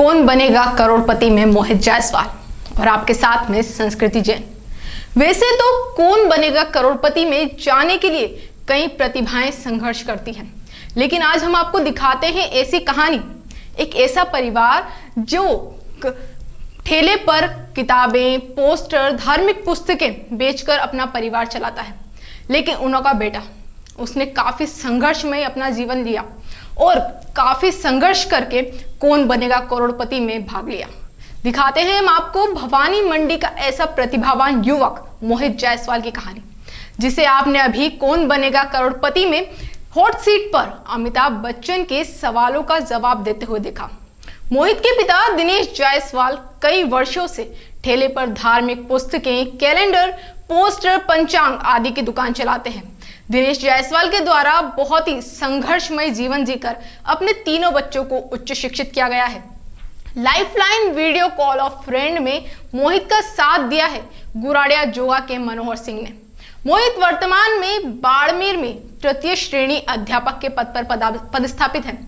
कौन बनेगा करोड़पति में मोहित जायसवाल और आपके साथ में संस्कृति जैन। वैसे तो कौन बनेगा करोड़पति में जाने के लिए कई प्रतिभाएं संघर्ष करती हैं, लेकिन आज हम आपको दिखाते हैं ऐसी कहानी, एक ऐसा परिवार जो ठेले पर किताबें, पोस्टर, धार्मिक पुस्तकें बेचकर अपना परिवार चलाता है। लेकिन उनका बेटा, उसने काफी संघर्ष में अपना जीवन लिया और काफी संघर्ष करके कौन बनेगा करोड़पति में भाग लिया। दिखाते हैं हम आपको भवानी मंडी का ऐसा प्रतिभावान युवक मोहित जायसवाल की कहानी, जिसे आपने अभी कौन बनेगा करोड़पति में हॉट सीट पर अमिताभ बच्चन के सवालों का जवाब देते हुए देखा। मोहित के पिता दिनेश जायसवाल कई वर्षों से ठेले पर धार्मिक पुस्तकें, कैलेंडर, पोस्टर, पंचांग आदि की दुकान चलाते हैं। दिनेश जायसवाल के द्वारा बहुत ही संघर्षमय जीवन जीकर अपने तीनों बच्चों को उच्च शिक्षित किया गया है। Lifeline video call of friend में मोहित का साथ दिया है गुराड़िया जोगा के मनोहर सिंह ने। मोहित वर्तमान में बाड़मेर में तृतीय श्रेणी अध्यापक के पद पर पदस्थापित है।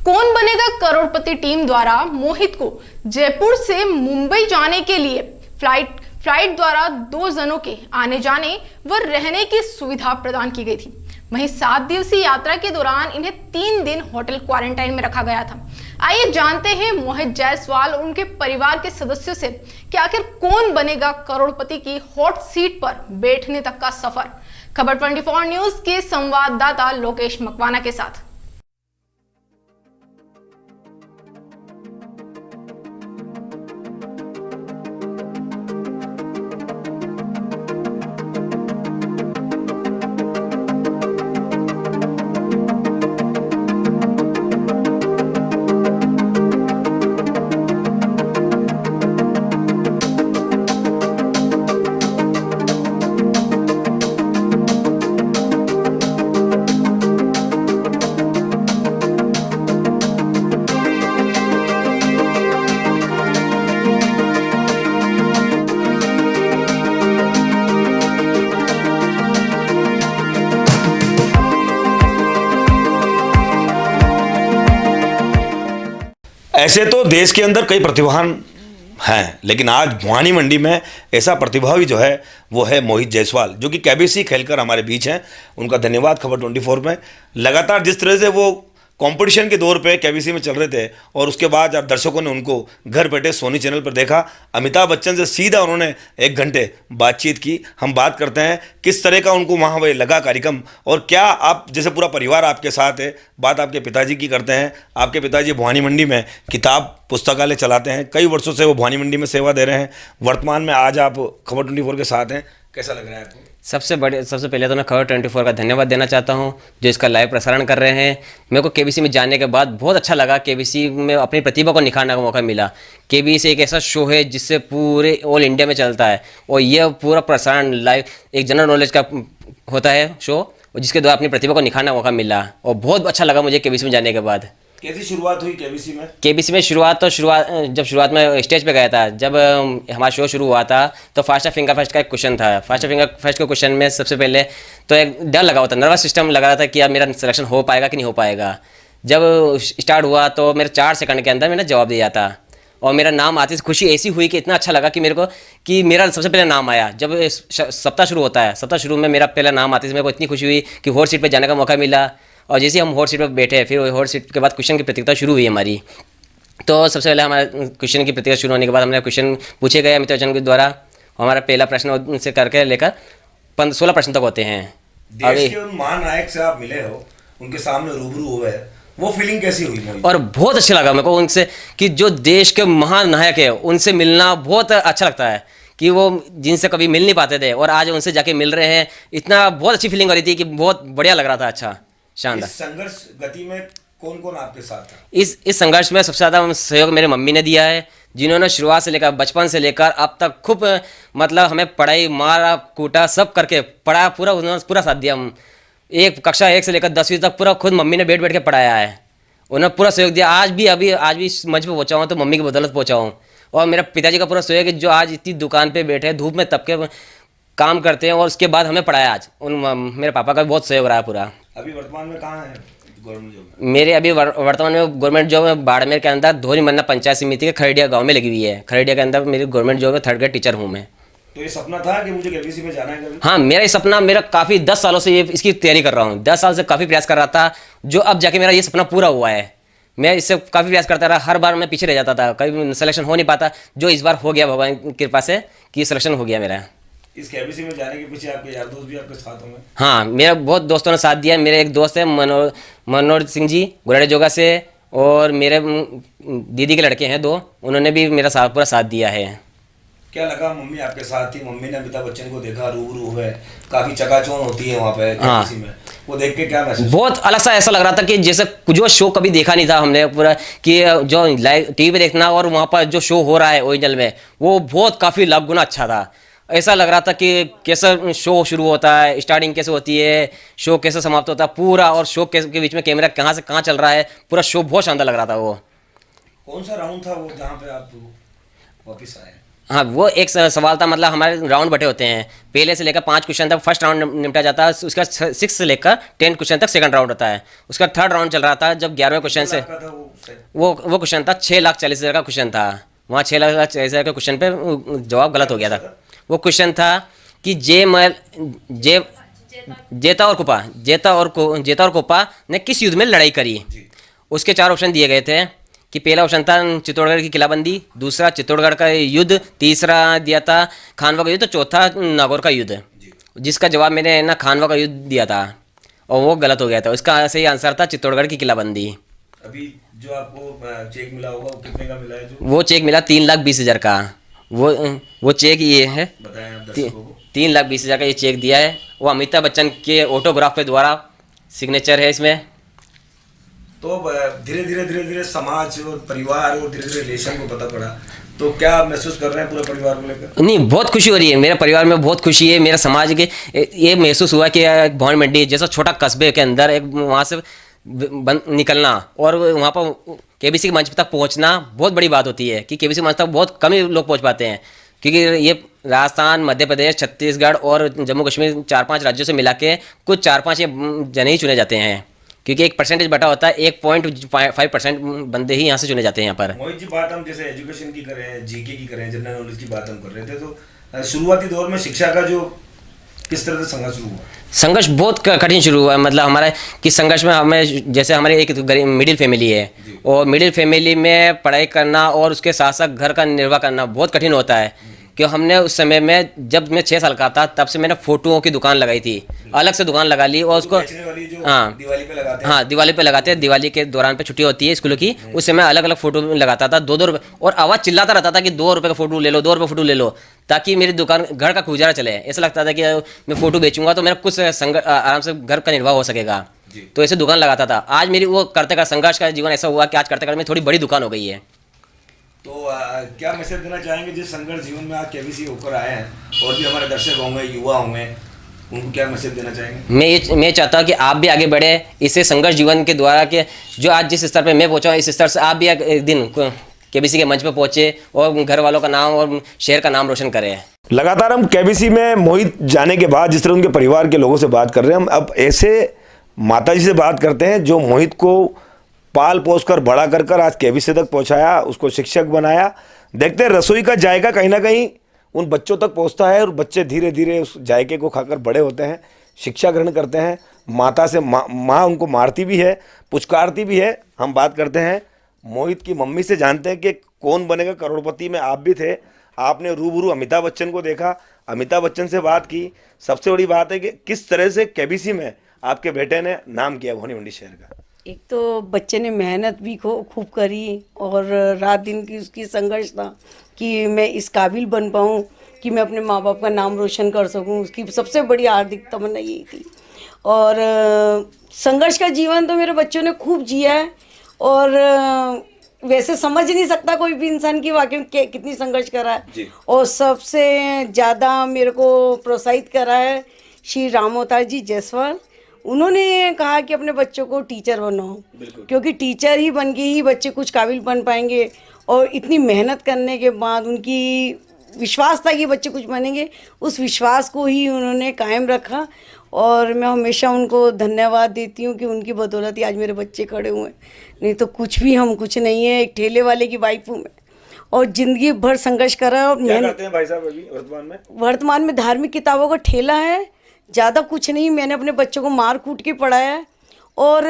कौन बनेगा करोड़पति टीम द्वारा मोहित को जयपुर से मुंबई जाने के लिए फ्लाइट द्वारा 2 जनों के आने जाने व रहने की सुविधा प्रदान की गई थी। वहीं 7 दिवसीय यात्रा के दौरान इन्हें 3 दिन होटल क्वारंटाइन में रखा गया था। आइए जानते हैं मोहित जायसवाल और उनके परिवार के सदस्यों से कि आखिर कौन बनेगा करोड़पति की हॉट सीट पर बैठने तक का सफर। खबर 24 न्यूज के संवाददाता लोकेश मकवाना के साथ। ऐसे तो देश के अंदर कई प्रतिभावान हैं, लेकिन आज भवानी मंडी में ऐसा प्रतिभावी जो है वो है मोहित जायसवाल, जो कि केबीसी खेलकर हमारे बीच हैं। उनका धन्यवाद खबर 24 में। लगातार जिस तरह से वो कंपटीशन के दौर पे केबीसी में चल रहे थे और उसके बाद जब दर्शकों ने उनको घर बैठे सोनी चैनल पर देखा, अमिताभ बच्चन से सीधा उन्होंने 1 घंटे बातचीत की। हम बात करते हैं किस तरह का उनको वहाँ वही लगा कार्यक्रम, और क्या आप जैसे पूरा परिवार आपके साथ है। बात आपके पिताजी की करते हैं। आपके पिताजी भवानी मंडी में किताब पुस्तकालय चलाते हैं, कई वर्षों से वो भवानी मंडी में सेवा दे रहे हैं। वर्तमान में आज आप खबर 24 के साथ हैं, कैसा लग रहा है आपको? सबसे पहले तो मैं खबर 24 का धन्यवाद देना चाहता हूं, जो इसका लाइव प्रसारण कर रहे हैं। मेरे को केबीसी में जाने के बाद बहुत अच्छा लगा। केबीसी में अपनी प्रतिभा को निखारने का मौका मिला। केबीसी एक ऐसा शो है जिससे पूरे ऑल इंडिया में चलता है, और यह पूरा प्रसारण लाइव एक जनरल नॉलेज का होता है शो, और जिसके द्वारा अपनी प्रतिभा को निखारने का मौका मिला, और बहुत अच्छा लगा मुझे केबीसी में जाने के बाद। कैसी शुरुआत हुई केबीसी में? केबीसी में जब शुरुआत में स्टेज पे गया था, जब हमारा शो शुरू हुआ था, तो फास्ट फिंगर फर्स्ट का एक क्वेश्चन था। फास्ट फिंगर फर्स्ट के क्वेश्चन में सबसे पहले तो एक डर लगा हुआ था, नर्वस सिस्टम लगा रहा था कि अब मेरा सिलेक्शन हो पाएगा कि नहीं हो पाएगा। जब स्टार्ट हुआ तो मेरे 4 सेकंड के अंदर मैंने जवाब दिया था, और मेरा नाम आते खुशी ऐसी हुई कि इतना अच्छा लगा कि मेरे को कि मेरा सबसे पहले नाम आया। जब सप्ताह शुरू होता है, सप्ताह शुरू में मेरा पहला नाम आते मेरे को इतनी खुशी हुई कि हॉट सीट पर जाने का मौका मिला। और जैसे हम हॉट सीट पर बैठे, फिर हॉट सीट के बाद क्वेश्चन की प्रतियोगिता शुरू हुई हमारी। तो सबसे पहले हमारा क्वेश्चन की प्रतियोगिता शुरू होने के बाद हमारे क्वेश्चन पूछे गए अमिताभ बच्चन के द्वारा। हमारा पहला प्रश्न उनसे करके लेकर 16 प्रश्न तक होते हैं। देश के उन महानायक से आप मिले हो, उनके सामने रूबरू हुए, वो फीलिंग कैसी हुई? और बहुत अच्छा लगा मेरे को उनसे, कि जो देश के महानायक है उनसे मिलना बहुत अच्छा लगता है, कि वो जिनसे कभी मिल नहीं पाते थे और आज उनसे जाके मिल रहे हैं। इतना बहुत अच्छी फीलिंग हो रही थी कि बहुत बढ़िया लग रहा था। अच्छा, शानदार। इस संघर्ष गति में कौन कौन आपके साथ था? इस संघर्ष में सबसे ज़्यादा सहयोग मेरे मम्मी ने दिया है, जिन्होंने शुरुआत से लेकर बचपन से लेकर अब तक खूब मतलब हमें पढ़ाई, मारा कूटा सब करके पढ़ाया, उन्होंने पूरा साथ दिया। एक कक्षा 1 से लेकर 10वीं तक पूरा खुद मम्मी ने बैठ के पढ़ाया है। उन्होंने पूरा सहयोग दिया। आज भी मंच पे पहुँचा हूँ तो मम्मी की बदौलत पहुँचा हूँ। और मेरे पिताजी का पूरा सहयोग है, जो आज इतनी दुकान पे बैठे धूप में तब के काम करते हैं, और उसके बाद हमें पढ़ाया। आज मेरे पापा का भी बहुत सहयोग रहा है पूरा। अभी वर्तमान में कहाँ है? Government job? मेरे अभी वर्तमान में गवर्नमेंट जॉब है बाड़मेर के अंदर धोनी मन्ना पंचायत समिति के खरडिया गांव में लगी हुई है। खरडिया के अंदर मेरी गवर्नमेंट जॉब है, 3rd ग्रेड टीचर हूँ मैं। तो ये सपना था कि मुझे केबीसी में जाना है कभी? हाँ, मेरा ये सपना, मेरा काफ़ी 10 सालों से ये इसकी तैयारी कर रहा हूँ। 10 साल से काफ़ी प्रयास कर रहा था, जो अब जाके मेरा ये सपना पूरा हुआ है। मैं इससे काफ़ी प्रयास करता रहा, हर बार मैं पीछे रह जाता था, कभी सिलेक्शन हो नहीं पाता, जो इस बार हो गया भगवान की कृपा से कि सिलेक्शन हो गया मेरा। इस केबीसी में जाने के पीछे आपके यार दोस्त भी आपके साथ होंगे? हाँ, मेरा बहुत दोस्तों ने साथ दिया। मेरे एक दोस्त है मनोज सिंह जी गुराड़े जोगा से, और मेरे दीदी के लड़के हैं 2, उन्होंने भी मेरा पूरा साथ दिया है। क्या लगा मम्मी आपके साथ थी? मम्मी ने अमिताभ बच्चन को देखा, रूबरू हुए, काफी चकाचौंध होती है वहाँ पे केबीसी में, वो देख के क्या महसूस? बहुत अलग सा ऐसा लग रहा था कि जैसे जो शो कभी देखा नहीं था हमने पूरा, कि जो लाइव टीवी पे देखना और वहाँ पर जो शो हो रहा है ओरिजिनल में, वो बहुत काफ़ी लाख गुना अच्छा था। ऐसा लग रहा था कि कैसा शो शुरू होता है, स्टार्टिंग कैसे होती है, शो कैसे समाप्त होता है पूरा, और शो के बीच में कैमरा कहाँ से कहाँ चल रहा है, पूरा शो बहुत शानदार लग रहा था वो। कौन सा राउंड था वो जहाँ पे आप वापिस आए? हाँ, वो एक सवाल था, मतलब हमारे राउंड बटे होते हैं, पहले से लेकर 5 क्वेश्चन तक फर्स्ट राउंड निपटा जाता है, उसका 6 से लेकर 10 क्वेश्चन तक सेकंड राउंड होता है। उसका 3rd राउंड चल रहा था, जब 11वें क्वेश्चन से वो क्वेश्चन था 6,40,000 का क्वेश्चन था। वहाँ 6,40,000 के क्वेश्चन पे जवाब गलत हो गया था। वो क्वेश्चन था कि जेता और कुपा ने किस युद्ध में लड़ाई करी। उसके 4 ऑप्शन दिए गए थे कि पहला ऑप्शन था चित्तौड़गढ़ की किलाबंदी, दूसरा चित्तौड़गढ़ का युद्ध, तीसरा दिया था खानवा का युद्ध, तो चौथा नागौर का युद्ध। जिसका जवाब मैंने ना खानवा का युद्ध दिया था, और वो गलत हो गया था। उसका सही आंसर था चित्तौड़गढ़ की किलाबंदी। अभी जो आपको चेक मिला होगा वो कितने का मिला है? जो वो चेक मिला 3,20,000 का। वो चेक ये है, बताएं आप दर्शकों को। 3,20,000 का ये चेक दिया है। वो अमिताभ बच्चन के ऑटोग्राफ पे द्वारा सिग्नेचर है इसमें। तो धीरे धीरे समाज और परिवार और धीरे रिलेशन को पता पड़ा, तो क्या महसूस कर रहे हैं पूरे परिवार को लेकर? नहीं, बहुत खुशी हो रही है, मेरे परिवार में बहुत खुशी है। मेरा समाज के ये महसूस हुआ कि भवन मंडी जैसा छोटा कस्बे के अंदर एक वहाँ से निकलना और वहाँ पर केबीसी के मंच तक पहुँचना बहुत बड़ी बात होती है, कि केबीसी मंच तक बहुत कम ही लोग पहुँच पाते हैं, क्योंकि ये राजस्थान, मध्य प्रदेश, छत्तीसगढ़ और जम्मू कश्मीर 4-5 राज्यों से मिला के कुछ 4-5 ये जने ही चुने जाते हैं, क्योंकि एक परसेंटेज बटा होता है, 1.5% बंदे ही यहाँ से चुने जाते हैं यहाँ पर। मोहित जी, बात हम जैसे एजुकेशन की करें, जीके की करें, जनरल नॉलेज की बात हम कर रहे थे, तो शुरुआती दौर में शिक्षा का जो किस तरह से संघर्ष शुरू हुआ? संघर्ष बहुत कठिन शुरू हुआ है, मतलब हमारा कि संघर्ष में हमें, जैसे हमारे एक गरीब मिडिल फैमिली है, और मिडिल फैमिली में पढ़ाई करना और उसके साथ साथ घर का निर्वाह करना बहुत कठिन होता है। कि हमने उस समय में, जब मैं 6 साल का था, तब से मैंने फोटोओं की दुकान लगाई थी, अलग से दुकान लगा ली, और उसको हाँ दिवाली पे लगाते हैं। हाँ, दिवाली पे लगाते हैं, दिवाली के दौरान पे छुट्टी होती है स्कूलों की, उस समय अलग अलग फोटो लगाता था, 2-2 रुपये, और आवाज़ चिल्लाता रहता था कि 2 रुपये का फोटो ले लो, 2 रुपये फोटो ले लो, ताकि मेरी दुकान, घर का गुजारा चले। ऐसा लगता था कि मैं फोटो बेचूंगा तो मेरा कुछ आराम से घर का निर्वाह हो सकेगा, तो ऐसे दुकान लगाता था। आज मेरी वो करते कर संघर्ष का जीवन ऐसा हुआ कि आज करते कर मेरी थोड़ी बड़ी दुकान हो गई है। तो क्या मैसेज देना चाहेंगे जिस संघर्ष जीवन में आप केबीसी होकर आए हैं, और भी हमारे दर्शक होंगे, युवा होंगे, उनको क्या मैसेज देना चाहेंगे? मैं चाहता हूँ कि आप भी आगे बढ़े इसे संघर्ष जीवन के द्वारा, के जो आज जिस स्तर पे मैं पहुँचा, इस स्तर से आप भी एक दिन केबीसी के मंच पे पहुँचे और घर वालों का नाम और शहर का नाम रोशन करें। लगातार हम केबीसी में मोहित जाने के बाद जिस तरह उनके परिवार के लोगों से बात कर रहे हैं, हम अब ऐसे माताजी से बात करते हैं जो मोहित को पाल पोस कर बड़ा कर आज केबीसी तक पहुंचाया, उसको शिक्षक बनाया। देखते हैं रसोई का जायका कहीं ना कहीं उन बच्चों तक पहुंचता है, और बच्चे धीरे धीरे उस जायके को खाकर बड़े होते हैं, शिक्षा ग्रहण करते हैं। माता से माँ उनको मारती भी है, पुचकारती भी है। हम बात करते हैं मोहित की मम्मी से, जानते हैं कि कौन बनेगा करोड़पति में आप भी थे, आपने रूबरू अमिताभ बच्चन को देखा, अमिताभ बच्चन से बात की। सबसे बड़ी बात है कि किस तरह से केबीसी में आपके बेटे ने नाम किया भवानी मंडी शहर का। एक तो बच्चे ने मेहनत भी खूब करी, और रात दिन की उसकी संघर्ष था कि मैं इस काबिल बन पाऊँ कि मैं अपने माँ बाप का नाम रोशन कर सकूँ। उसकी सबसे बड़ी हार्दिक तमन्ना यही थी। और संघर्ष का जीवन तो मेरे बच्चों ने खूब जिया है, और वैसे समझ नहीं सकता कोई भी इंसान की वाकई में कितनी संघर्ष करा है। और सबसे ज़्यादा मेरे को प्रोत्साहित करा है श्री राम अवतार जी जायसवाल। उन्होंने कहा कि अपने बच्चों को टीचर बनाओ, क्योंकि टीचर ही बन के ही बच्चे कुछ काबिल बन पाएंगे। और इतनी मेहनत करने के बाद उनकी विश्वास था कि बच्चे कुछ बनेंगे, उस विश्वास को ही उन्होंने कायम रखा। और मैं हमेशा उनको धन्यवाद देती हूँ कि उनकी बदौलत ही आज मेरे बच्चे खड़े हुए हैं, नहीं तो कुछ भी हम कुछ नहीं है। एक ठेले वाले की वाइफ हूँ मैं, और ज़िंदगी भर संघर्ष करा। और क्या करते हैं भाई साहब अभी वर्तमान में धार्मिक किताबों का ठेला है, ज़्यादा कुछ नहीं। मैंने अपने बच्चों को मार कूट के पढ़ाया है, और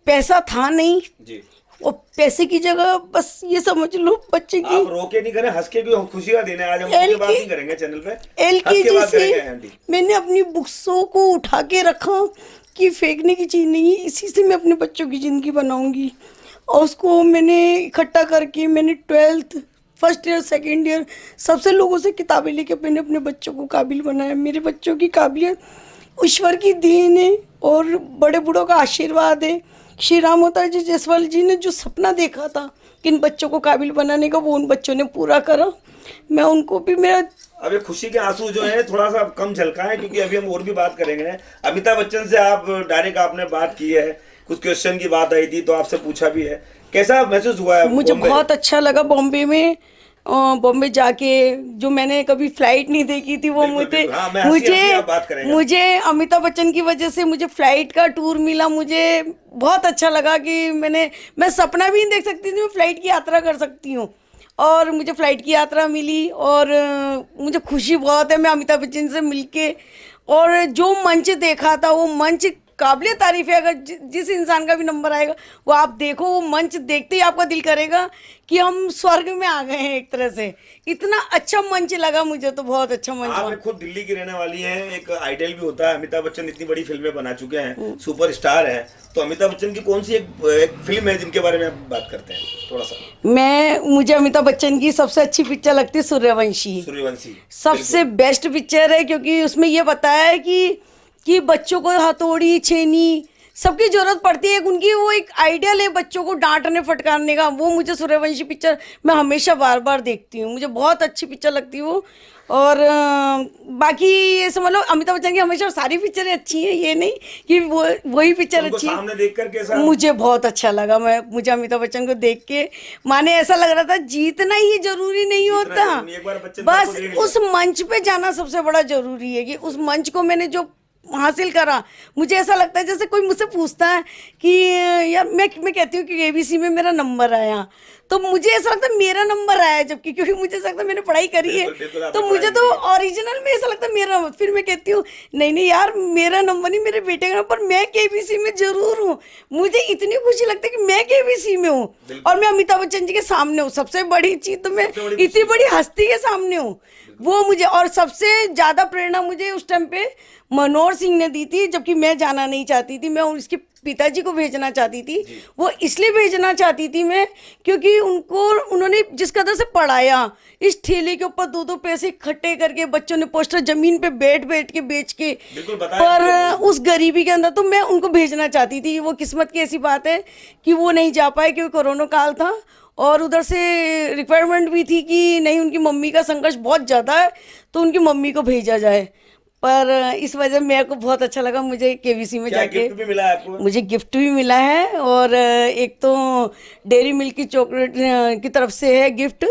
पैसा था नहीं जी। और पैसे की जगह बस ये समझ लो बच्चे की आप रोके नहीं करें, हंस के भी खुशियां देने आज हम उसके बात नहीं करेंगे चैनल पे। LKG से मैंने अपनी बुक्सों को उठा के रखा कि फेंकने की चीज़ नहीं है, इसी से मैं अपने बच्चों की ज़िंदगी बनाऊंगी। और उसको मैंने इकट्ठा करके मैंने 12th first year second year सबसे लोगों से किताबें लेके मैंने अपने बच्चों को काबिल बनाया। मेरे बच्चों की काबिलियत ईश्वर की देन है और बड़े बूढ़ों का आशीर्वाद है। श्री रामोता जी जायसवाल जी ने जो सपना देखा था कि इन बच्चों को काबिल बनाने का, वो उन बच्चों ने पूरा करा। मैं उनको भी मेरा अभी खुशी के आंसू जो है थोड़ा सा कम झलका है, क्योंकि अभी हम और भी बात करेंगे। अमिताभ बच्चन से आप डायरेक्ट आपने बात की है, कुछ क्वेश्चन की बात आई थी तो आपसे पूछा भी है, कैसा महसूस हुआ है? मुझे बहुत अच्छा लगा बॉम्बे में। बॉम्बे जाके जो मैंने कभी फ्लाइट नहीं देखी थी वो मुझे अमिताभ बच्चन की वजह से मुझे फ्लाइट का टूर मिला। मुझे बहुत अच्छा लगा कि मैं सपना भी नहीं देख सकती थी मैं फ्लाइट की यात्रा कर सकती हूँ, और मुझे फ्लाइट की यात्रा मिली। और मुझे खुशी बहुत है मैं अमिताभ बच्चन से मिलके, और जो मंच देखा था वो मंच काबिल तारीफ है। अगर जिस इंसान का भी नंबर आएगा वो आप देखो, वो मंच देखते ही आपका दिल करेगा कि हम स्वर्ग में आ गए हैं एक तरह से। इतना अच्छा मंच लगा मुझे, तो बहुत अच्छा मंच। आप खुद दिल्ली की रहने वाली हैं, एक आइडल भी होता है। अमिताभ बच्चन इतनी बड़ी फिल्में बना चुके हैं, सुपरस्टार हैं, तो अमिताभ बच्चन की कौन सी एक फिल्म है जिनके बारे में आप बात करते हैं थोड़ा सा? मुझे अमिताभ बच्चन की सबसे अच्छी पिक्चर लगती है सूर्यवंशी। सबसे बेस्ट पिक्चर है, क्योंकि उसमें ये बताया है कि बच्चों को हथौड़ी छेनी सबकी जरूरत पड़ती है। उनकी वो एक आइडियल है बच्चों को डांटने फटकारने का। वो मुझे सूर्यवंशी पिक्चर मैं हमेशा बार बार देखती हूँ, मुझे बहुत अच्छी पिक्चर लगती है वो। और बाकी ये समझ लो अमिताभ बच्चन की हमेशा सारी पिक्चरें अच्छी हैं, ये नहीं कि वही पिक्चर अच्छी है। सामने देखकर कैसा? मुझे बहुत अच्छा लगा। मुझे अमिताभ बच्चन को देख के माने ऐसा लग रहा था जीतना ही जरूरी नहीं होता, बस उस मंच पे जाना सबसे बड़ा जरूरी है। कि उस मंच को मैंने जो हासिल करा, मुझे ऐसा लगता है जैसे कोई मुझसे पूछता है कि यार मैं कहती हूँ कि ABC में मेरा नंबर आया, तो मुझे ऐसा लगता है मेरा नंबर आया, जबकि क्योंकि मुझे ऐसा लगता है मैंने पढ़ाई करी है, तो मुझे तो ओरिजिनल में ऐसा लगता है मेरा नंबर। फिर मैं कहती हूँ नहीं यार मेरा नंबर नहीं, मेरे बेटे का नंबर, मैं KBC में जरूर हूँ। मुझे इतनी खुशी लगती है कि मैं KBC में हूँ और मैं अमिताभ बच्चन जी के सामने हूँ। सबसे बड़ी चीज़ तो मैं इतनी बड़ी हस्ती के सामने हूँ, वो मुझे। और सबसे ज़्यादा प्रेरणा मुझे उस टाइम पे मनोहर सिंह ने दी थी, जबकि मैं जाना नहीं चाहती थी। मैं उसके पिताजी को भेजना चाहती थी। वो इसलिए भेजना चाहती थी मैं क्योंकि उन्होंने जिस कदर से पढ़ाया, इस ठेले के ऊपर 2-2 पैसे इकट्ठे करके बच्चों ने पोस्टर जमीन पे बैठ के बेच के, पर उस गरीबी के अंदर, तो मैं उनको भेजना चाहती थी। वो किस्मत की ऐसी बात है कि वो नहीं जा पाए क्योंकि कोरोना काल था, और उधर से रिक्वायरमेंट भी थी कि नहीं उनकी मम्मी का संघर्ष बहुत ज़्यादा है तो उनकी मम्मी को भेजा जाए। पर इस वजह मेरे को बहुत अच्छा लगा मुझे KBC में जाके। गिफ्ट भी मिला आपको? मुझे गिफ्ट भी मिला है, और एक तो डेयरी मिल्क की चॉकलेट की तरफ से है गिफ्ट,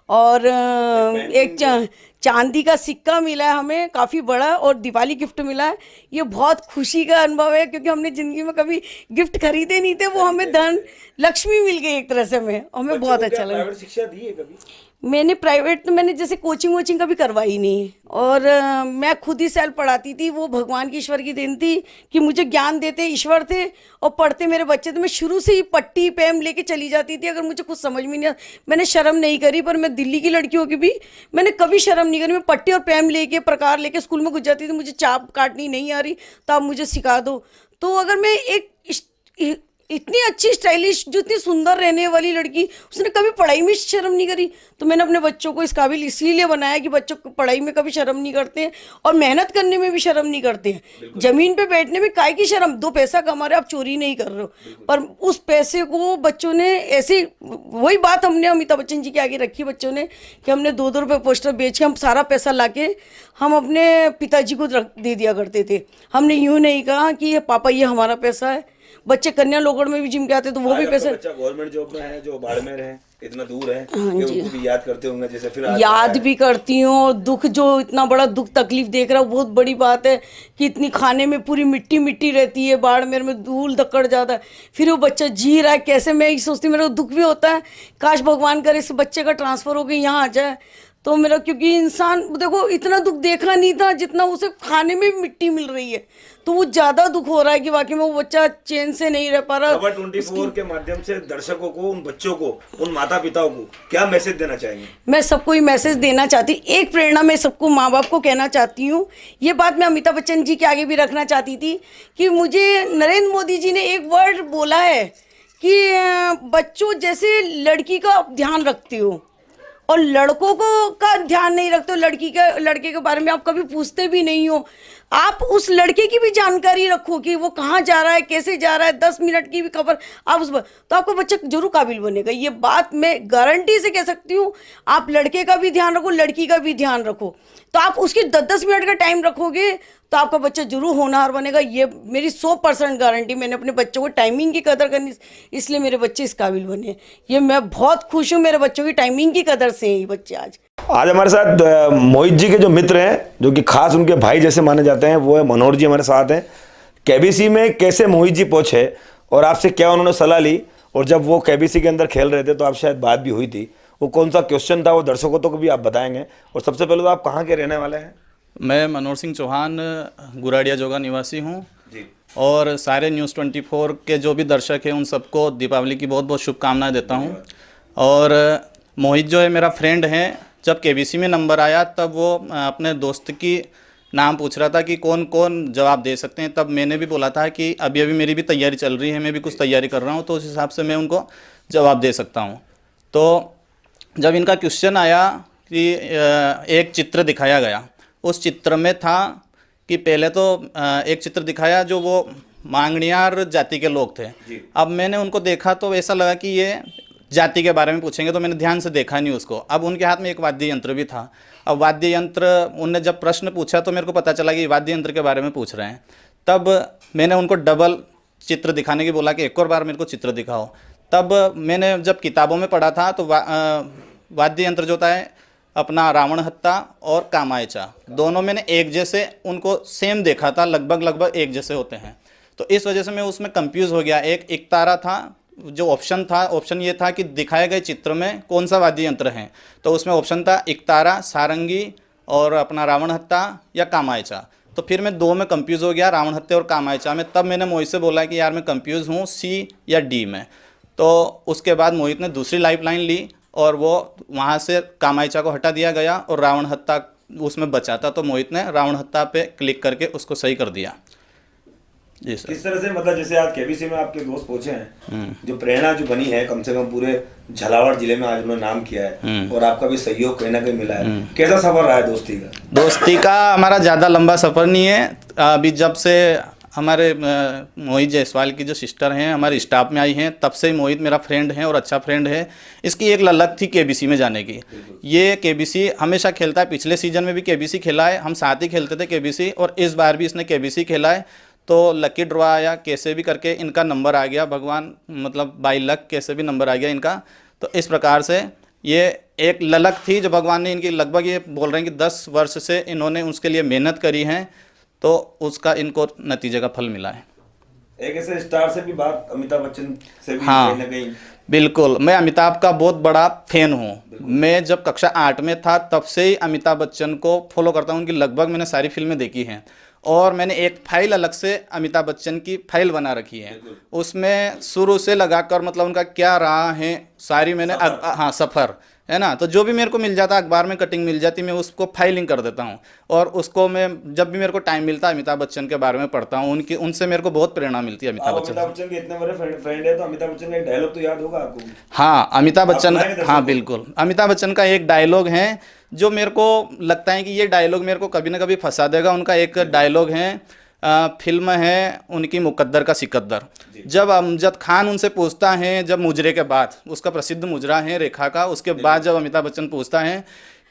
और एक चांदी का सिक्का मिला है हमें काफ़ी बड़ा, और दिवाली गिफ्ट मिला है। ये बहुत खुशी का अनुभव है क्योंकि हमने ज़िंदगी में कभी गिफ्ट खरीदे नहीं थे, वो हमें धन लक्ष्मी मिल गई एक तरह से। हमें बहुत अच्छा लगा। प्राइवेट शिक्षा दी है कभी? मैंने प्राइवेट तो मैंने जैसे कोचिंग कभी करवाई नहीं, और मैं खुद ही सेल्फ पढ़ाती थी। वो भगवान की ईश्वर की देन थी कि मुझे ज्ञान देते ईश्वर थे और पढ़ते मेरे बच्चे थे। मैं शुरू से ही पट्टी पेम लेके चली जाती थी, अगर मुझे कुछ समझ में नहीं आता। मैंने शर्म नहीं करी, पर मैं दिल्ली की लड़की होकर भी मैंने कभी शर्म नहीं करी। मैं पट्टी और पेम लेके प्रकार लेके स्कूल में घुस जाती थी। मुझे चाप काटनी नहीं आ रही तो आप मुझे सिखा दो। तो अगर मैं एक इतनी अच्छी स्टाइलिश जो इतनी सुंदर रहने वाली लड़की, उसने कभी पढ़ाई में शर्म नहीं करी, तो मैंने अपने बच्चों को इस काबिल इसीलिए बनाया कि बच्चों को पढ़ाई में कभी शर्म नहीं करते हैं और मेहनत करने में भी शर्म नहीं करते हैं। जमीन पे बैठने में काहे की शर्म, 2 पैसा कमा रहे, आप चोरी नहीं कर रहे हो, पर उस पैसे को बच्चों ने ऐसे, वही बात हमने अमिताभ बच्चन जी के आगे रखी बच्चों ने कि हमने 2-2 रुपये पोस्टर बेच के हम सारा पैसा लाके हम अपने पिताजी को दे दिया करते थे। हमने यूँ नहीं कहा कि पापा ये हमारा पैसा है। बच्चे कन्या लोगड़ में भी जिम के आते तो वो भी पैसे, बच्चा गवर्नमेंट जॉब में है जो बाड़मेर है, इतना दूर है कि उनको भी याद करते होंगे, जैसे फिर आज याद भी करती हूँ, और दुख, जो इतना बड़ा दुख तकलीफ देख रहा हूँ, बहुत बड़ी बात है कि इतनी खाने में पूरी मिट्टी मिट्टी रहती है, बाड़मेर में धूल धक्कड़ जाता है, फिर वो बच्चा जी रहा है कैसे। मैं यही सोचती हूँ, मेरा दुख भी होता है, काश भगवान करे इस बच्चे का ट्रांसफ़र होकर यहाँ आ जाए तो मेरा, क्योंकि इंसान देखो इतना दुख देखा नहीं था जितना उसे खाने में मिट्टी मिल रही है, तो वो ज़्यादा दुख हो रहा है कि वाकई में वो बच्चा चैन से नहीं रह पा रहा। खबर 24 के माध्यम से दर्शकों को, उन बच्चों को, उन माता पिताओं को क्या मैसेज देना चाहेंगे? मैं सबको ये मैसेज देना चाहती हूँ, एक प्रेरणा मैं सबको माँ बाप को कहना चाहती हूँ। ये बात मैं अमिताभ बच्चन जी के आगे भी रखना चाहती थी कि मुझे नरेंद्र मोदी जी ने एक वर्ड बोला है कि बच्चों जैसे लड़की का ध्यान रखते हो और लड़कों को का ध्यान नहीं रखते हो, लड़के के बारे में आप कभी पूछते भी नहीं हो, आप उस लड़के की भी जानकारी रखो कि वो कहाँ जा रहा है, कैसे जा रहा है, 10 मिनट की भी खबर आप उस पर, तो आपका बच्चा जरूर काबिल बनेगा। ये बात मैं गारंटी से कह सकती हूँ। आप लड़के का भी ध्यान रखो, लड़की का भी ध्यान रखो, तो आप उसकी 10-10 मिनट का टाइम रखोगे तो आपका बच्चा जरूर होनहार बनेगा। ये मेरी 100% गारंटी। मैंने अपने बच्चों को टाइमिंग की कदर करनी, इसलिए मेरे बच्चे इस काबिल बने। ये मैं बहुत खुश हूँ, मेरे बच्चों की टाइमिंग की कदर से ही बच्चे आज हमारे साथ मोहित जी के जो मित्र हैं, जो कि खास उनके भाई जैसे माने जाते हैं, वो है मनोहर जी हमारे साथ हैं। केबीसी में कैसे मोहित जी पहुंचे और आपसे क्या उन्होंने सलाह ली, और जब वो केबीसी के अंदर खेल रहे थे तो आप शायद बात भी हुई थी, वो कौन सा क्वेश्चन था वो दर्शकों को भी आप बताएंगे। और सबसे पहले तो आप कहाँ के रहने वाले हैं? मैं मनोहर सिंह चौहान गुराड़िया जोगा निवासी हूँ जी। और सारे न्यूज़ 24 के जो भी दर्शक हैं उन सबको दीपावली की बहुत बहुत शुभकामनाएं देता हूँ। और मोहित जो है मेरा फ्रेंड है, जब केबीसी में नंबर आया तब वो अपने दोस्त की नाम पूछ रहा था कि कौन कौन जवाब दे सकते हैं, तब मैंने भी बोला था कि अभी अभी मेरी भी तैयारी चल रही है, मैं भी कुछ तैयारी कर रहा हूँ, तो उस हिसाब से मैं उनको जवाब दे सकता हूँ। तो जब इनका क्वेश्चन आया कि एक चित्र दिखाया गया, उस चित्र में था कि पहले तो एक चित्र दिखाया जो वो मांगणियार जाति के लोग थे। अब मैंने उनको देखा तो ऐसा लगा कि ये जाति के बारे में पूछेंगे, तो मैंने ध्यान से देखा नहीं उसको। अब उनके हाथ में एक वाद्य यंत्र भी था। अब वाद्य यंत्र उनने जब प्रश्न पूछा तो मेरे को पता चला कि वाद्य यंत्र के बारे में पूछ रहे हैं। तब मैंने उनको डबल चित्र दिखाने की बोला कि एक और बार मेरे को चित्र दिखाओ। तब मैंने जब किताबों में पढ़ा था तो वाद्य यंत्र जो होता है अपना रावण हत्ता और कामायचा, दोनों मैंने एक जैसे उनको सेम देखा था, लगभग एक जैसे होते हैं। तो इस वजह से मैं उसमें कंफ्यूज हो गया। एक इकतारा था, जो ऑप्शन था, ऑप्शन ये था कि दिखाए गए चित्र में कौन सा वाद्य यंत्र है, तो उसमें ऑप्शन था इकतारा, सारंगी और अपना रावण हत्ता या कामायचा। तो फिर मैं दो में कंफ्यूज हो गया, रावण हत्या और कामायचा में। तब मैंने मोहित से बोला कि यार मैं कंफ्यूज हूँ सी या डी में। तो उसके बाद मोहित ने दूसरी लाइफलाइन ली और वो वहाँ से कामायचा को हटा दिया गया और रावण हत्या उसमें बचा था, तो मोहित ने रावण हत्या पे क्लिक करके उसको सही कर दिया। जी सर। किस तरह से, मतलब जैसे आज केबीसी में आपके दोस्त पहुंचे हैं, जो प्रेरणा जो बनी है, कम से कम पूरे झालावाड़ जिले में आज उन्होंने नाम किया है और आपका भी सहयोग कहीं ना कहीं मिला है, कैसा सफर रहा है दोस्ती का? दोस्ती का हमारा ज़्यादा लंबा सफ़र नहीं है। अभी जब से हमारे मोहित जायसवाल की जो सिस्टर हैं हमारे स्टाफ में आई हैं, तब से ही मोहित मेरा फ्रेंड है और अच्छा फ्रेंड है। इसकी एक ललक थी केबीसी में जाने की। ये केबीसी हमेशा खेलता है, पिछले सीजन में भी केबीसी खेला है, हम साथ ही खेलते थे केबीसी, और इस बार भी इसने केबीसी खेला है। तो लकी ड्रॉ आया, कैसे भी करके इनका नंबर आ गया, भगवान मतलब बाई लक कैसे भी नंबर आ गया इनका। तो इस प्रकार से ये एक ललक थी जो भगवान ने इनकी, लगभग ये बोल रहे हैं कि 10 वर्ष से इन्होंने उसके लिए मेहनत करी है, तो उसका इनको नतीजे का फल मिला है। एक ऐसे स्टार से भी बात, अमिताभ बच्चन से भी हाँ, कहीं ना कहीं। बिल्कुल, मैं अमिताभ का बहुत बड़ा फैन हूँ। मैं जब कक्षा 8 में था तब से ही अमिताभ बच्चन को फॉलो करता हूँ। उनकी लगभग मैंने सारी फिल्में देखी हैं और मैंने एक फाइल अलग से अमिताभ बच्चन की फाइल बना रखी है, उसमें शुरू से लगाकर मतलब उनका क्या रहा है सारी मैंने हाँ सफ़र है ना। तो जो भी मेरे को मिल जाता, अखबार में कटिंग मिल जाती, मैं उसको फाइलिंग कर देता हूँ और उसको मैं जब भी मेरे को टाइम मिलता है अमिताभ बच्चन के बारे में पढ़ता हूँ। उनसे मेरे को बहुत प्रेरणा मिलती है अमिताभ बच्चन के इतने बड़े फ्रेंड है, तो अमिताभ बच्चन का एक डायलॉग तो याद होगा आपको? हाँ, अमिताभ बच्चन, हाँ बिल्कुल, अमिताभ बच्चन का एक डायलॉग है जो मेरे को लगता है कि ये डायलॉग मेरे को कभी ना कभी फंसा देगा। उनका एक डायलॉग है, फिल्म है उनकी मुकद्दर का सिकद्दर। जब अमजद खान उनसे पूछता है, जब मुजरे के बाद, उसका प्रसिद्ध मुजरा है रेखा का, उसके बाद जब अमिताभ बच्चन पूछता है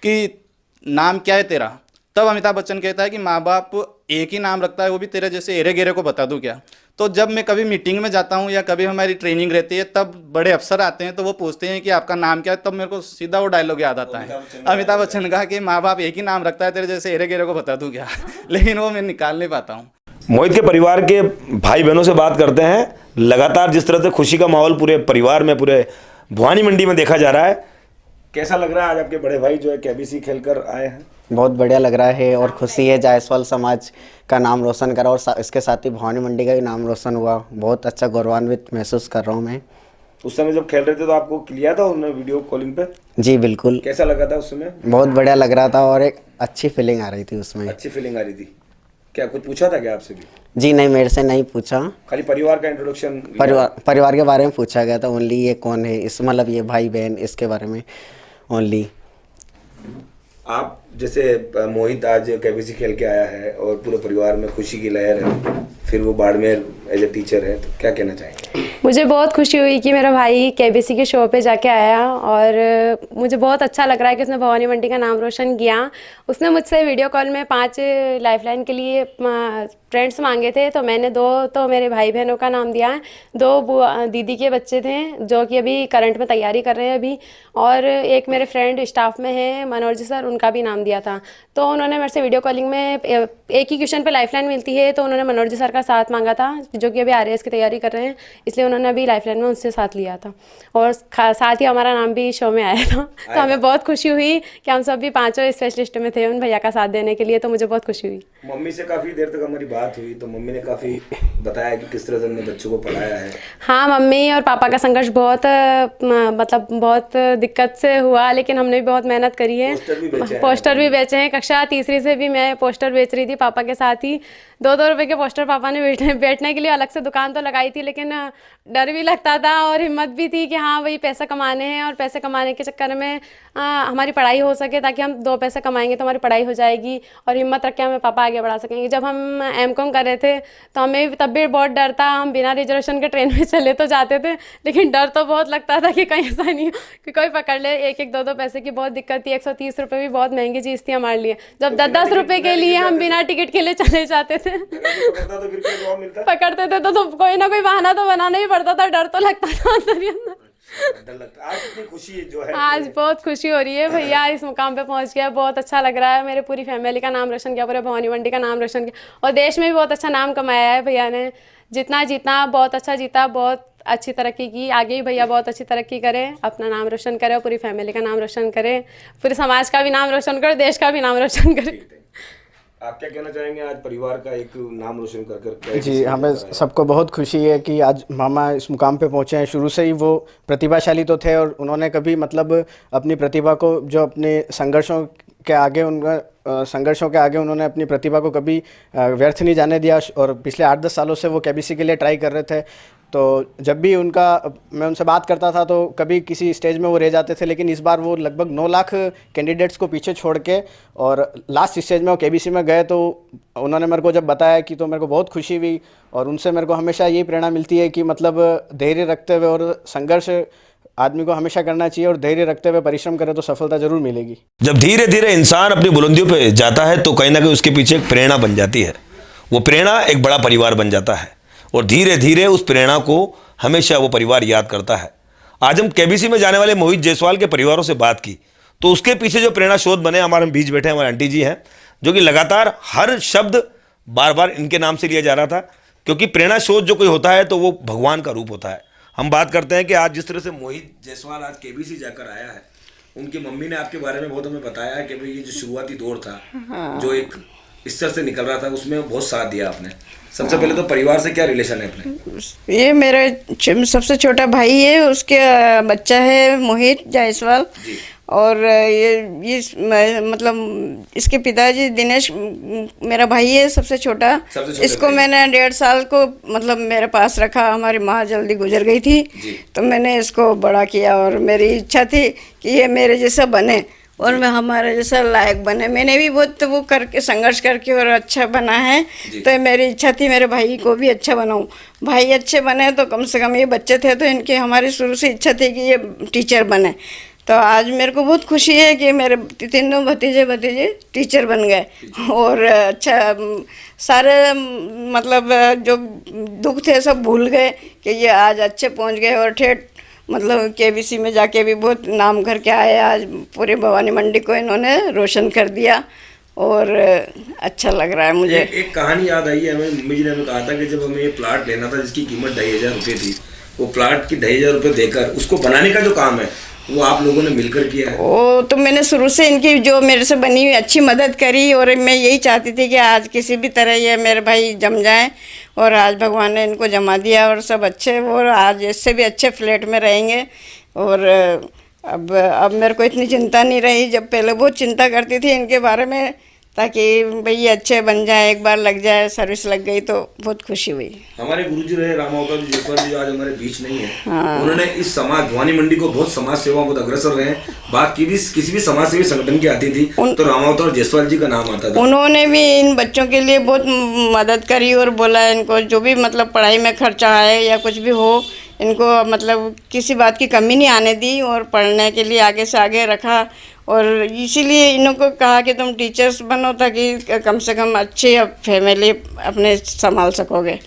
कि नाम क्या है तेरा, तब अमिताभ बच्चन कहता है कि माँ बाप एक ही नाम रखता है, वो भी तेरे जैसे एरे गेरे को बता दूँ क्या। तो जब मैं कभी मीटिंग में जाता हूँ या कभी हमारी ट्रेनिंग रहती है, तब बड़े अफसर आते हैं तो वो पूछते हैं कि आपका नाम क्या है, तब मेरे को सीधा वो डायलॉग याद आता है अमिताभ बच्चन का कि माँ बाप एक ही नाम रखता है, तेरे जैसे एरे गेरे को बता दूँ क्या। लेकिन वो मैं निकाल नहीं पाता हूँ। मोहित के परिवार के भाई बहनों से बात करते हैं। लगातार जिस तरह से खुशी का माहौल पूरे परिवार में, पूरे भवानी मंडी में देखा जा रहा है, कैसा लग रहा है आज आपके बड़े भाई जो है केबीसी खेलकर आए हैं? बहुत बढ़िया लग रहा है और खुशी है, जायसवाल समाज का नाम रोशन करा और इसके साथ ही भवानी मंडी का भी नाम रोशन हुआ। बहुत अच्छा गौरवान्वित महसूस कर रहा हूँ मैं। उस समय जब खेल रहे थे तो आपको किया था उन्होंने वीडियो कॉलिंग पे? जी बिल्कुल। कैसा लगा था उस समय? बहुत बढ़िया लग रहा था और एक अच्छी फीलिंग आ रही थी उसमें। अच्छी फीलिंग आ रही थी। क्या कुछ पूछा था क्या आपसे भी? जी नहीं, मेरे से नहीं पूछा। खाली परिवार का इंट्रोडक्शन, परिवार के बारे में पूछा गया था ओनली। ये कौन है, इस मतलब ये भाई बहन, इसके बारे में ओनली। आप जैसे मोहित आज केबीसी खेल के आया है और पूरे परिवार में खुशी की लहर है, फिर वो बाड़मेर एज ए टीचर है, तो क्या कहना चाहेंगे? मुझे बहुत खुशी हुई कि मेरा भाई केबीसी के शो पे जाके आया और मुझे बहुत अच्छा लग रहा है कि उसने भवानी मंडी का नाम रोशन किया। उसने मुझसे वीडियो कॉल में 5 लाइफलाइन के लिए फ्रेंड्स मांगे थे, तो मैंने 2 तो मेरे भाई बहनों का नाम दिया है, 2 दीदी के बच्चे थे जो कि अभी करंट में तैयारी कर रहे हैं अभी, और एक मेरे फ्रेंड स्टाफ में है मनोज सर, उनका भी नाम दिया था। तो उन्होंने मेरे से वीडियो कॉलिंग में एक ही क्वेश्चन पे लाइफलाइन मिलती है, तो उन्होंने मनोज सर का साथ मांगा था जो कि अभी RAS की तैयारी कर रहे हैं, इसलिए उन्होंने अभी लाइफलाइन में उनसे साथ लिया था और साथ ही हमारा नाम भी शो में आया था। तो हमें बहुत खुशी हुई कि हम सब भी 5 स्पेशलिस्ट में थे उन भैया का साथ देने के लिए, तो मुझे बहुत खुशी हुई। मम्मी से काफ़ी देर तक हमारी बात हुई तो मम्मी ने काफ़ी बताया कि किस तरह से उन्होंने बच्चों को पढ़ाया है। हाँ, मम्मी और पापा का संघर्ष बहुत मतलब बहुत दिक्कत से हुआ, लेकिन हमने भी बहुत मेहनत करी है। पोस्टर भी बेचे हैं। कक्षा 3री से भी मैं पोस्टर बेच रही थी पापा के साथ ही। 2-2 रुपए के पोस्टर पापा ने बैठने के लिए अलग से दुकान तो लगाई थी, लेकिन डर भी लगता था और हिम्मत भी थी कि हाँ भाई पैसा कमाने हैं, और पैसे कमाने के चक्कर में हमारी पढ़ाई हो सके, ताकि हम 2 पैसे कमाएंगे तो हमारी पढ़ाई हो जाएगी और हिम्मत रख के हमें पापा आगे बढ़ा सकेंगे। जब हम M.Com कर रहे थे तो हमें तब भी बहुत डर था। हम बिना रिजर्वेशन के ट्रेन में चले तो जाते थे, लेकिन डर तो बहुत लगता था कि कहीं ऐसा नहीं हो कि कोई पकड़ ले। 1-1, 2-2 पैसे की बहुत दिक्कत थी। 130 रुपये भी बहुत महंगी चीज़ थी हमारे लिए। जब 10-10 रुपये के लिए हम बिना टिकट के लिए चले जाते थे, पकड़ते थे तो कोई ना कोई बहाना तो बनाना ही पड़ता था। डर तो लगता था अंदर ही अंदर। आज इतनी खुशी जो है, आज बहुत खुशी हो रही है भैया इस मुकाम पे पहुंच गया। बहुत अच्छा लग रहा है। मेरे पूरी फैमिली का नाम रोशन किया, पूरे भवानी मंडी का नाम रोशन किया और देश में भी बहुत अच्छा नाम कमाया है भैया ने। जितना जीतना बहुत अच्छा जीता, बहुत अच्छी तरक्की की। आगे भी भैया बहुत अच्छी तरक्की करें, अपना नाम रोशन करें, पूरी फैमिली का नाम रोशन करें, पूरे समाज का भी नाम रोशन करें, देश का भी नाम रोशन करें। आप क्या कहना चाहेंगे आज परिवार का एक नाम रोशन कर? जी, हमें सबको बहुत खुशी है कि आज मामा इस मुकाम पे पहुंचे हैं। शुरू से ही वो प्रतिभाशाली तो थे और उन्होंने कभी मतलब अपनी प्रतिभा को, जो अपने संघर्षों के आगे उन्होंने अपनी प्रतिभा को कभी व्यर्थ नहीं जाने दिया और पिछले 8-10 सालों से वो केबीसी के लिए ट्राई कर रहे थे। तो जब भी मैं उनसे बात करता था तो कभी किसी स्टेज में वो रह जाते थे, लेकिन इस बार वो लगभग 9 लाख कैंडिडेट्स को पीछे छोड़ के और लास्ट स्टेज में वो केबीसी में गए। तो उन्होंने मेरे को जब बताया कि तो मेरे को बहुत खुशी हुई और उनसे मेरे को हमेशा यही प्रेरणा मिलती है कि मतलब धैर्य रखते हुए और संघर्ष आदमी को हमेशा करना चाहिए और धैर्य रखते हुए परिश्रम करे तो सफलता जरूर मिलेगी। जब धीरे धीरे इंसान अपनी बुलंदियों पे जाता है तो कहीं ना कहीं उसके पीछे एक प्रेरणा बन जाती है। वो प्रेरणा एक बड़ा परिवार बन जाता है और धीरे धीरे उस प्रेरणा को हमेशा वो परिवार याद करता है। आज हम केबीसी में जाने वाले मोहित जायसवाल के परिवारों से बात की तो उसके पीछे जो प्रेरणा स्रोत बने, हमारे बीच बैठे हमारे आंटी जी हैं जो कि लगातार हर शब्द बार बार इनके नाम से लिया जा रहा था, क्योंकि प्रेरणा स्रोत जो कोई होता है तो वो भगवान का रूप होता है। हम बात करते हैं कि आज जिस तरह से मोहित जायसवाल आज केबीसी जाकर आया है, उनकी मम्मी ने आपके बारे में बहुत हमें बताया है कि भाई ये जो शुरुआती दौर था, जो एक स्तर से निकल रहा था, उसमें बहुत साथ दिया आपने। सबसे पहले तो परिवार से क्या रिलेशन है अपने? ये मेरा सबसे छोटा भाई है, उसके बच्चा है मोहित जायसवाल और ये मतलब इसके पिताजी दिनेश मेरा भाई है सबसे छोटा। इसको मैंने 1.5 साल को मतलब मेरे पास रखा। हमारी माँ जल्दी गुजर गई थी तो मैंने इसको बड़ा किया और मेरी इच्छा थी कि ये मेरे जैसा बने और मैं हमारे जैसा लायक बने। मैंने भी बहुत वो करके संघर्ष करके और अच्छा बना है, तो मेरी इच्छा थी मेरे भाई को भी अच्छा बनाऊं। भाई अच्छे बने तो कम से कम, ये बच्चे थे तो इनकी हमारी शुरू से इच्छा थी कि ये टीचर बने। तो आज मेरे को बहुत खुशी है कि मेरे तीनों भतीजे टीचर बन गए और अच्छा सारे मतलब जो दुख थे सब भूल गए कि ये आज अच्छे पहुंच गए और ठेठ मतलब केबीसी में जाके भी बहुत नाम करके आए। आज पूरे भवानी मंडी को इन्होंने रोशन कर दिया और अच्छा लग रहा है मुझे। एक कहानी याद आई है हमें, मम्मी जी ने हमें कहा था कि जब हमें ये प्लाट लेना था जिसकी कीमत 2500 रुपये थी, वो प्लाट की 2500 रुपये देकर उसको बनाने का जो काम है वो आप लोगों ने मिलकर किया है। वो तो मैंने शुरू से इनकी जो मेरे से बनी हुई अच्छी मदद करी और मैं यही चाहती थी कि आज किसी भी तरह ये मेरे भाई जम जाएं और आज भगवान ने इनको जमा दिया और सब अच्छे और आज इससे भी अच्छे फ्लैट में रहेंगे। और अब मेरे को इतनी चिंता नहीं रही, जब पहले बहुत चिंता करती थी इनके बारे में ताकि भाई ये अच्छे बन जाए, एक बार लग जाए, सर्विस लग गई तो बहुत खुशी हुई। हमारे गुरुजी रहे रामावतार जी जयसवाल जी आज हमारे बीच नहीं है। हाँ। उन्होंने इस समाज भवानी मंडी को बहुत समाज सेवा को अग्रसर रहे हैं। बात की भी किसी भी समाज सेवी संगठन की आती थी तो रामावतार जयसवाल जी का नाम आता था। उन्होंने भी इन बच्चों के लिए बहुत मदद करी और बोला इनको जो भी मतलब पढ़ाई में खर्चा आए या कुछ भी हो इनको मतलब किसी बात की कमी नहीं आने दी और पढ़ने के लिए आगे से आगे रखा और इसीलिए इनको कहा कि तुम टीचर्स बनो ताकि कम से कम अच्छी फैमिली अपने संभाल सकोगे।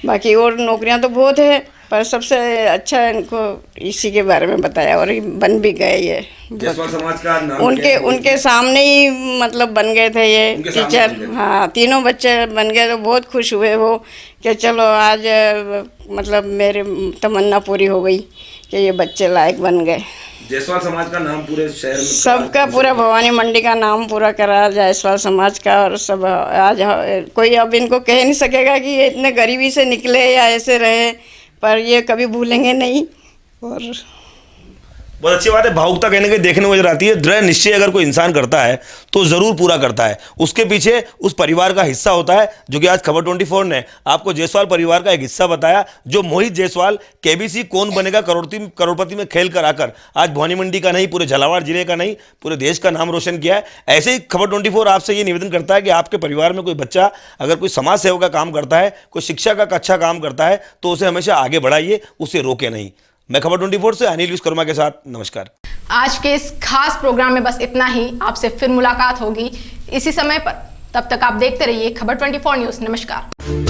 बाकी और नौकरियां तो बहुत है पर सबसे अच्छा इनको इसी के बारे में बताया और बन भी गए ये। जयसवाल समाज का नाम उनके सामने ही मतलब बन गए थे ये टीचर। हाँ, तीनों बच्चे बन गए तो बहुत खुश हुए वो कि चलो आज मतलब मेरी तमन्ना पूरी हो गई कि ये बच्चे लायक बन गए। जयसवाल समाज का नाम पूरे शहर में सबका पूरा भवानी मंडी का नाम पूरा करा जयसवाल समाज का और सब आज कोई अब इनको कह नहीं सकेगा कि ये इतने गरीबी से निकले या ऐसे रहे, पर ये कभी भूलेंगे नहीं। और बहुत अच्छी बात है, भावुकता कहने के देखने को नजर आती है। दृढ़ निश्चय अगर कोई इंसान करता है तो जरूर पूरा करता है, उसके पीछे उस परिवार का हिस्सा होता है, जो कि आज खबर 24 ने आपको जयसवाल परिवार का एक हिस्सा बताया, जो मोहित जयसवाल केबीसी कौन बनेगा करोड़पति में खेल कर आकर आज भवानी मंडी का नहीं पूरे झालावाड़ जिले का नहीं पूरे देश का नाम रोशन किया है। ऐसे ही खबर 24 आपसे ये निवेदन करता है कि आपके परिवार में कोई बच्चा अगर कोई समाज सेवा का काम करता है, कोई शिक्षा का अच्छा काम करता है तो उसे हमेशा आगे बढ़ाइए, उसे रोके नहीं। मैं खबर 24 से अनिल विश्वकर्मा के साथ, नमस्कार। आज के इस खास प्रोग्राम में बस इतना ही। आपसे फिर मुलाकात होगी इसी समय पर, तब तक आप देखते रहिए खबर 24 न्यूज़। नमस्कार।